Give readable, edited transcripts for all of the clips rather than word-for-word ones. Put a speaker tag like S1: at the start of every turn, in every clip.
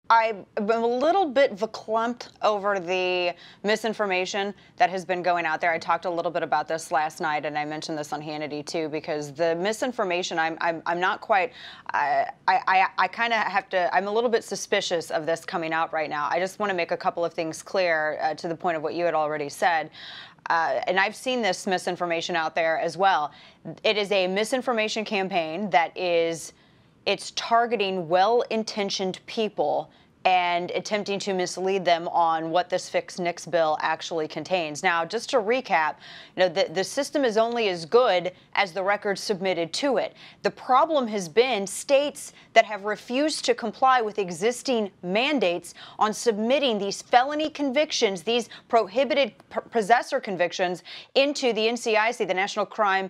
S1: I'm a little bit verklempt over the misinformation that has been going out there. I talked a little bit about this last night, and I mentioned this on Hannity too, because the misinformation, I'm not quite. I kind of have to. I'm a little bit suspicious of this coming out right now. I just want to make a couple of things clear to the point of what you had already said. And I've seen this misinformation out there as well. It is a misinformation campaign that it's targeting well-intentioned people and attempting to mislead them on what this fixed NICS bill actually contains. Now, just to recap, the system is only as good as the records submitted to it. The problem has been states that have refused to comply with existing mandates on submitting these felony convictions, these prohibited possessor convictions, into the NCIC, the National Crime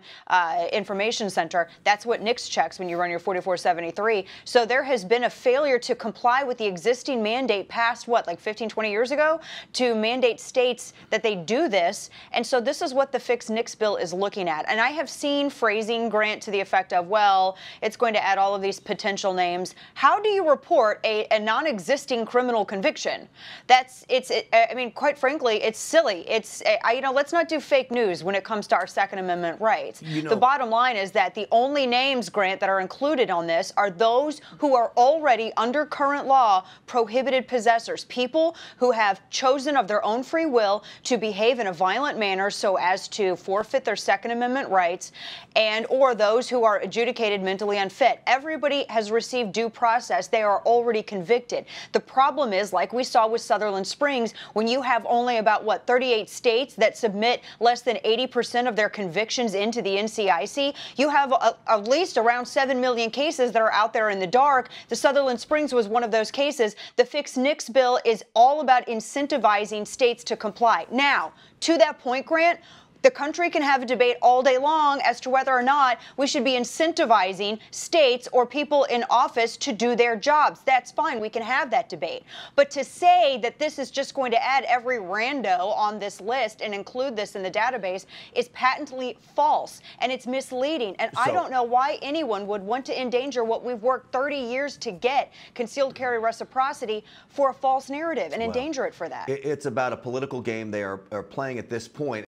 S1: Information Center. That's what NICS checks when you run your 4473. So there has been a failure to comply with the existing mandate passed, what, like 15, 20 years ago, to mandate states that they do this. And so this is what the fixed NICS bill is looking at. And I have seen phrasing, Grant, to the effect of, well, it's going to add all of these potential names. How do you report a non-existing criminal conviction? I mean, quite frankly, it's silly. Let's not do fake news when it comes to our Second Amendment rights. The bottom line is that the only names, Grant, that are included on this are those who are already under current law prohibited possessors, people who have chosen of their own free will to behave in a violent manner so as to forfeit their Second Amendment rights, and or those who are adjudicated mentally unfit. Everybody has received due process. They are already convicted. The problem is, like we saw with Sutherland Springs, when you have only about, 38 states that submit less than 80% of their convictions into the NCIC, you have at least around 7 million cases that are out there in the dark. The Sutherland Springs was one of those cases. The fixed NICS bill is all about incentivizing states to comply. Now, to that point, Grant, the country can have a debate all day long as to whether or not we should be incentivizing states or people in office to do their jobs. That's fine. We can have that debate. But to say that this is just going to add every rando on this list and include this in the database is patently false, and it's misleading. And I don't know why anyone would want to endanger what we've worked 30 years to get, concealed carry reciprocity, for a false narrative and endanger it for that.
S2: It's about a political game they are playing at this point.